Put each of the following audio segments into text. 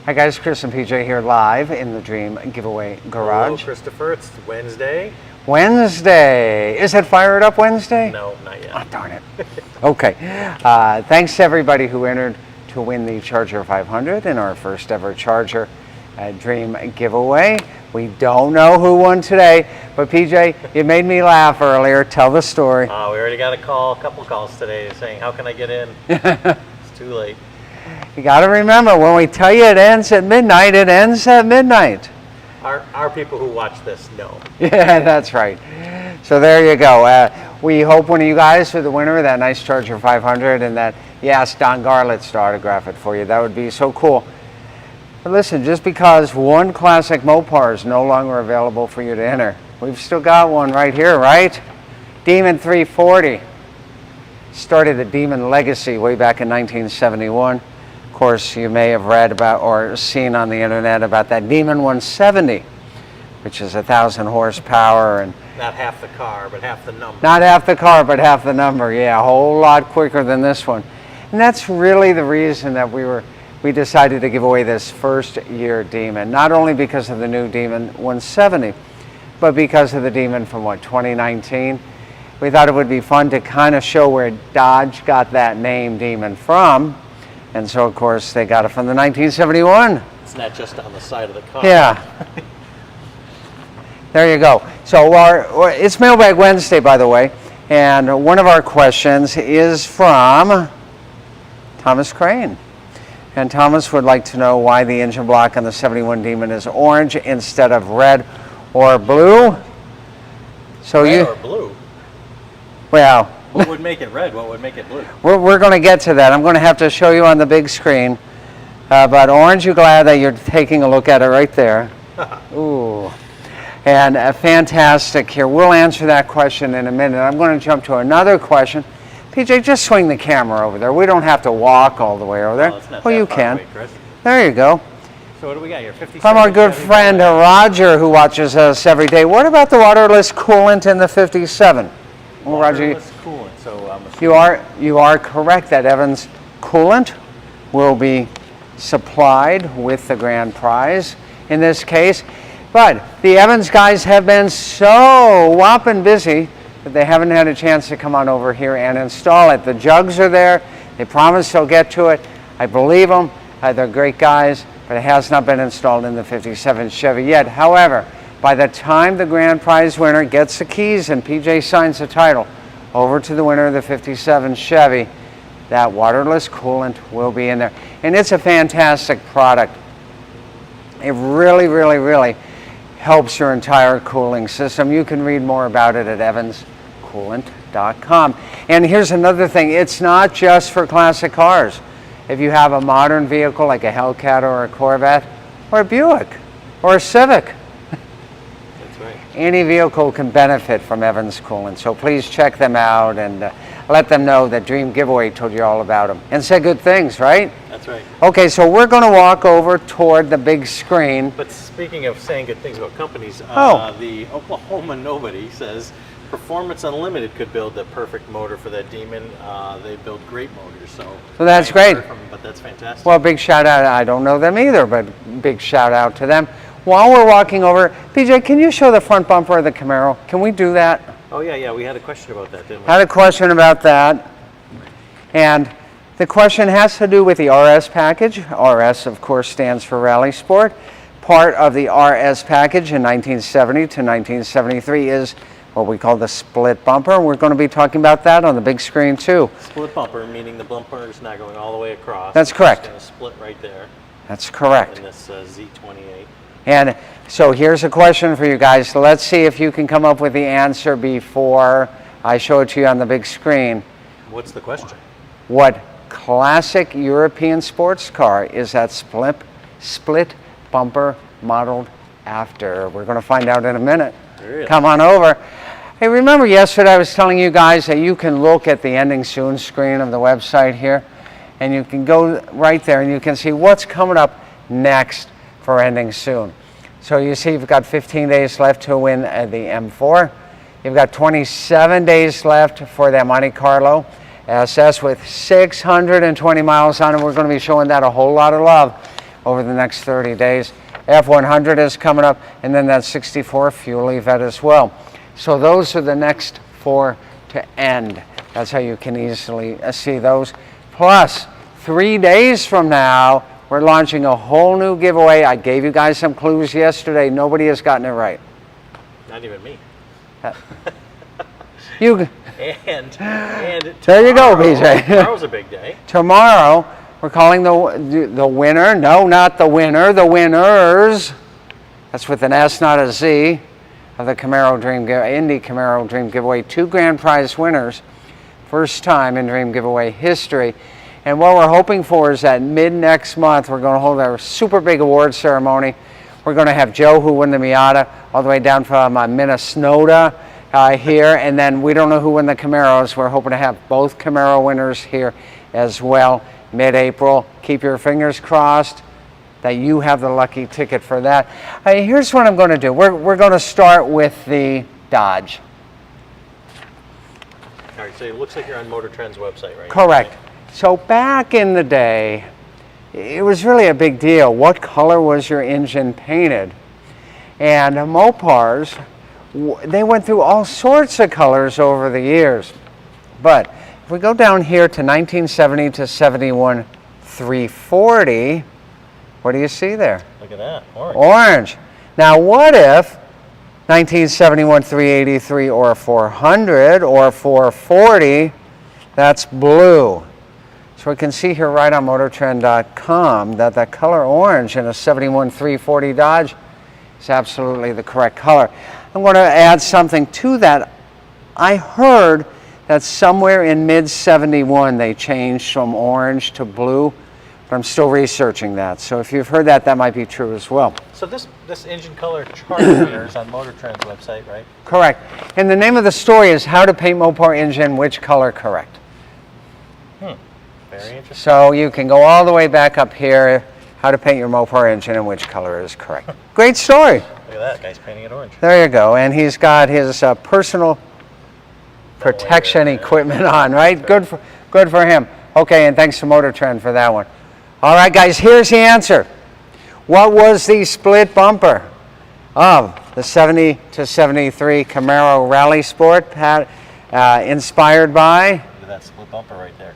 Hi guys, Chris and PJ here live in the Dream Giveaway Garage. Hello, Christopher. It's Wednesday. Wednesday. Is it Fire It Up Wednesday? No, not yet. Oh, darn it. Okay. Thanks to everybody who entered to win the Charger 500 in our first ever Charger Dream Giveaway. We don't know who won today, but PJ, you made me laugh earlier. Tell the story. We already got a couple calls today saying, how can I get in? It's too late. You got to remember, when we tell you it ends at midnight, it ends at midnight. Our people who watch this know. Yeah, that's right. So there you go. We hope one of you guys are the winner of that nice Charger 500 and that you asked Don Garlitz to autograph it for you. That would be so cool. But listen, just because one classic Mopar is no longer available for you to enter, we've still got one right here, right? Demon 340. Started the Demon legacy way back in 1971. Of course, you may have read about or seen on the internet about that Demon 170, which is 1,000 horsepower and not half the car, but half the number. Not half the car, but half the number. Yeah, a whole lot quicker than this one. And that's really the reason that we decided to give away this first year Demon. Not only because of the new Demon 170, but because of the Demon from 2019. We thought it would be fun to kind of show where Dodge got that name Demon from. And so, of course, they got it from the 1971. It's not just on the side of the car. Yeah. There you go. So it's Mailbag Wednesday, by the way. And one of our questions is from Thomas Crane. And Thomas would like to know why the engine block on the 71 Demon is orange instead of red or blue. So red or blue? Well, what would make it red? What would make it blue? We're going to get to that. I'm going to have to show you on the big screen. But orange, you glad that you're taking a look at it right there. Ooh. And fantastic here. We'll answer that question in a minute. I'm going to jump to another question. PJ, just swing the camera over there. We don't have to walk all the way over there. Well, you can. away, Chris. There you go. So what do we got here? 57 From our good friend Roger, who watches us every day. What about the waterless coolant in the 57? Well, Roger, coolant. So you are correct that Evans coolant will be supplied with the grand prize in this case. But the Evans guys have been so whopping busy that they haven't had a chance to come on over here and install it. The jugs are there. They promised they'll get to it. I believe them. They're great guys, but it has not been installed in the 57 Chevy yet. However, by the time the grand prize winner gets the keys and PJ signs the title over to the winner of the 57 Chevy, that waterless coolant will be in there. And it's a fantastic product. It really, really, really helps your entire cooling system. You can read more about it at evanscoolant.com. And here's another thing. It's not just for classic cars. If you have a modern vehicle like a Hellcat or a Corvette or a Buick or a Civic, any vehicle can benefit from Evans Coolant. So please check them out and let them know that Dream Giveaway told you all about them. And say good things, right? That's right. Okay, so we're going to walk over toward the big screen. But speaking of saying good things about companies, the Oklahoma Nobody says Performance Unlimited could build the perfect motor for that Demon. They build great motors, so that's great. But that's fantastic. Well, big shout out. I don't know them either, but big shout out to them. While we're walking over, PJ, can you show the front bumper of the Camaro? Can we do that? Oh, yeah, we had a question about that, didn't we? Had a question about that. And the question has to do with the RS package. RS, of course, stands for Rally Sport. Part of the RS package in 1970 to 1973 is what we call the split bumper. We're going to be talking about that on the big screen, too. Split bumper, meaning the bumper is not going all the way across. That's correct. It's going to split right there. That's correct. In this Z28. And so here's a question for you guys. Let's see if you can come up with the answer before I show it to you on the big screen. What's the question? What classic European sports car is that split bumper modeled after? We're going to find out in a minute. Really? Come on over. Hey, remember yesterday I was telling you guys that you can look at the ending soon screen of the website here, and you can go right there and you can see what's coming up next for ending soon. So you see you've got 15 days left to win the M4. You've got 27 days left for the Monte Carlo SS with 620 miles on it. We're going to be showing that a whole lot of love over the next 30 days. F100 is coming up, and then that 64 fuel Yvette as well. So those are the next 4 to end. That's how you can easily see those. Plus, 3 days from now, we're launching a whole new giveaway. I gave you guys some clues yesterday. Nobody has gotten it right. Not even me. You. And there you go, BJ. Tomorrow's a big day. Tomorrow, we're calling the winner. No, not the winner. The winners. That's with an S, not a Z, of the Camaro Indy Camaro Dream Giveaway. 2 grand prize winners. First time in Dream Giveaway history. And what we're hoping for is that mid-next month, we're going to hold our super big award ceremony. We're going to have Joe, who won the Miata, all the way down from Minnesota here. And then we don't know who won the Camaros. We're hoping to have both Camaro winners here as well, mid-April. Keep your fingers crossed that you have the lucky ticket for that. Here's what I'm going to do. We're going to start with the Dodge. All right, so it looks like you're on Motor Trend's website, right? Correct. So back in the day, it was really a big deal. What color was your engine painted? And Mopars, they went through all sorts of colors over the years. But if we go down here to 1970 to 71 340, what do you see there? Look at that, orange. Orange. Now what if 1971 383 or 400 or 440, that's blue. So we can see here right on motortrend.com that that color orange in a 71 340 Dodge is absolutely the correct color. I'm going to add something to that. I heard that somewhere in mid-71 they changed from orange to blue, but I'm still researching that. So if you've heard that, that might be true as well. So this engine color chart here is on Motor Trend's website, right? Correct. And the name of the story is How to Paint Mopar Engine, Which Color Correct. Very interesting. So you can go all the way back up here, How to Paint Your Mopar Engine and Which Color is Correct. Great story. Look at that, guy's painting it orange. There you go. And he's got his personal protection equipment on, right? Good for him. Okay, and thanks to Motor Trend for that one. All right, guys, here's the answer. What was the split bumper of the 70 to 73 Camaro Rally Sport inspired by? Look at that split bumper right there.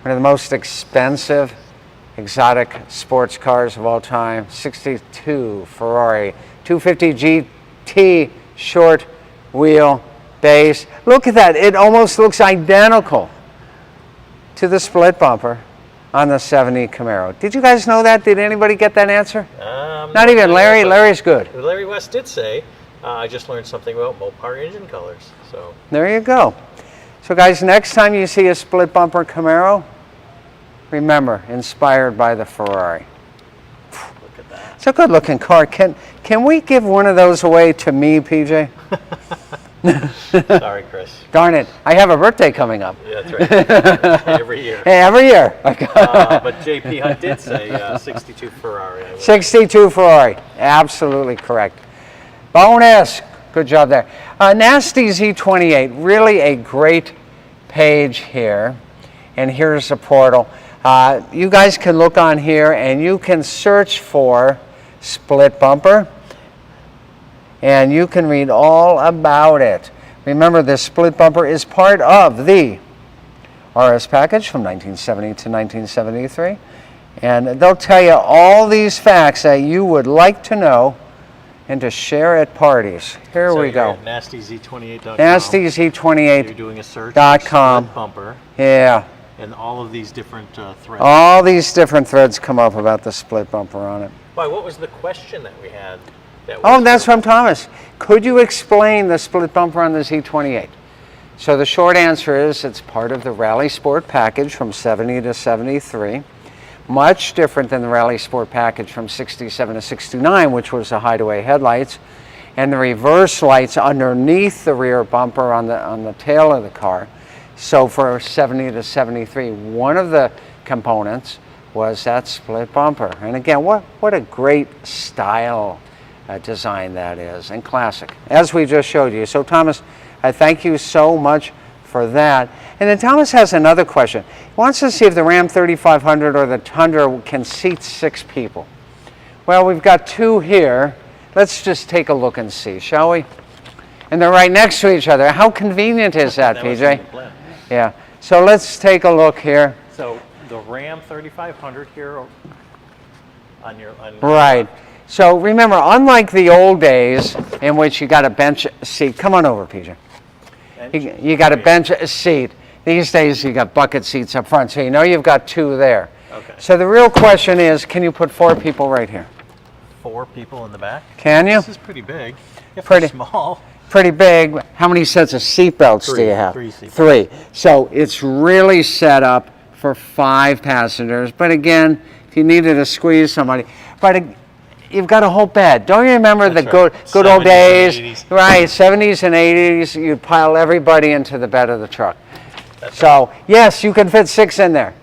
One of the most expensive exotic sports cars of all time, 62 Ferrari 250 GT short wheel base. Look at that, it almost looks identical to the split bumper on the 70 Camaro. Did you guys know that? Did anybody get that answer? Not even Larry. Larry's good. Larry West did say, I just learned something about Mopar engine colors. So there you go. So guys, next time you see a split bumper Camaro, remember, inspired by the Ferrari. look at that. It's a good looking car. Can we give one of those away to me, PJ? Sorry, Chris. Darn it, I have a birthday coming up. Yeah, that's right. Every year. Hey, every year. But JP Hunt did say 62 Ferrari. 62 Ferrari, absolutely correct. Bonus, good job there. Nasty Z28, really a great page here. And here's the portal. You guys can look on here and you can search for split bumper. And you can read all about it. Remember, this split bumper is part of the RS package from 1970 to 1973. And they'll tell you all these facts that you would like to know and to share at parties. Here we go. NastyZ28.com. NastyZ28.com. You're doing a search for split bumper. Yeah. And all of these different threads. All these different threads come up about the split bumper on it. Why, what was the question that we had? That's from Thomas. Could you explain the split bumper on the Z28? So the short answer is it's part of the Rally Sport package from 70 to 73. Much different than the Rally Sport package from 67 to 69, which was the hideaway headlights and the reverse lights underneath the rear bumper on the tail of the car. So for 70 to 73, one of the components was that split bumper. And again, what a great style design that is, and classic, as we just showed you. So Thomas, I thank you so much for that. And then Thomas has another question. He wants to see if the Ram 3500 or the Tundra can seat 6 people. Well, we've got 2 here. Let's just take a look and see, shall we? And they're right next to each other. How convenient is that, That was in the PJ? plan. Yeah. So let's take a look here. So the Ram 3500 here on your Right. So remember, unlike the old days in which you got a bench seat, come on over, PJ. You got a bench seat. These days you got bucket seats up front, so you know you've got 2 there. Okay. So the real question is, can you put 4 people right here? 4 people in the back. Can you? This is pretty big. If Pretty. it's small. Pretty big. How many sets of seat belts do 3, you have? 3 seat 3. So it's really set up for 5 passengers. But again, if you needed to squeeze somebody, but you've got a whole bed. Don't you remember the That's right. good old 70s and days? 80s. Right, 70s and 80s. You'd pile everybody into the bed of the truck. That's So yes, you can fit 6 in there.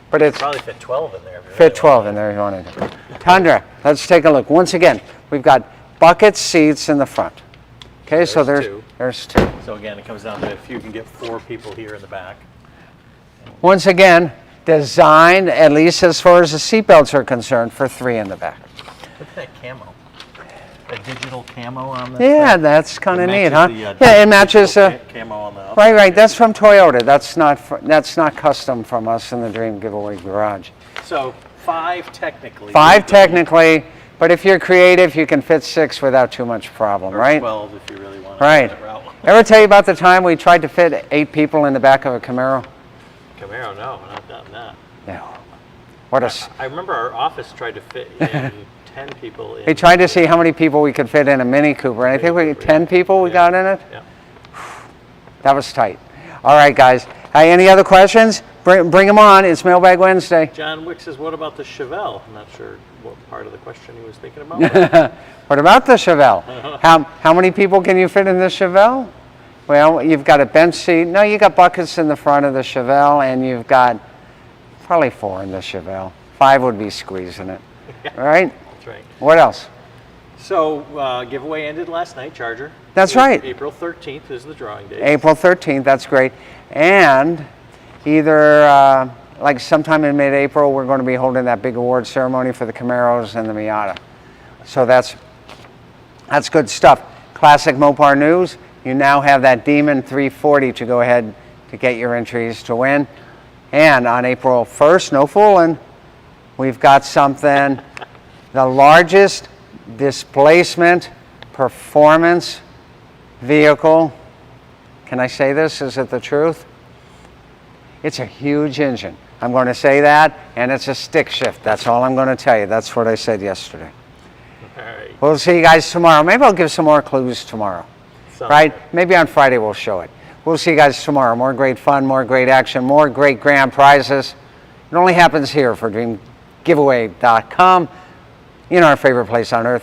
But it's Probably fit 12 in there. if you fit really 12 in there if you wanted to. Tundra, let's take a look. Once again, we've got bucket seats in the front. Okay, so There's there's 2. wanted. So again, it comes down to if you can get 4 people here in the back. Once again, designed, at least as far as the seatbelts are concerned, for 3 in the back. Look at that camo. That digital camo on this Yeah, thing. that's kind of It neat, matches huh? the, Yeah, it matches. digital camo on the outside. Right. That's from Toyota. That's not custom from us in the Dream Giveaway Garage. So 5 technically. 5 technically, but if you're creative, you can fit 6 without too much problem, Or right? 12 if you really want to Right. go that route. Ever tell you about the time we tried to fit 8 people in the back of a Camaro? Camaro, no, not that. No. What a. I remember our office tried to fit in 10 people in. We tried to see how many people we could fit in a Mini Cooper, and I think Mini Cooper, 10 people we Yeah. got in it. Yeah. That was tight. All right, guys. Hey, any other questions? Bring them on. It's Mailbag Wednesday. John Wick says, what about the Chevelle? I'm not sure what part of the question he was thinking about. What about the Chevelle? How many people can you fit in the Chevelle? Well, you've got a bench seat. No, you got buckets in the front of the Chevelle, and you've got probably 4 in the Chevelle. 5 would be squeezing it. All right? That's right. What else? So giveaway ended last night, Charger. That's right. April 13th is the drawing date. April 13th, that's great. And either like sometime in mid-April, we're going to be holding that big award ceremony for the Camaros and the Miata. So that's good stuff. Classic Mopar news. You now have that Demon 340 to go ahead to get your entries to win. And on April 1st, no fooling, we've got something, the largest displacement performance vehicle. Can I say this? Is it the truth? It's a huge engine. I'm going to say that, and it's a stick shift. That's all I'm going to tell you. That's what I said yesterday. All right. We'll see you guys tomorrow. Maybe I'll give some more clues tomorrow. Sounds Right? good. Maybe on Friday we'll show it. We'll see you guys tomorrow. More great fun, more great action, more great grand prizes. It only happens here for DreamGiveaway.com. You know, our favorite place on earth.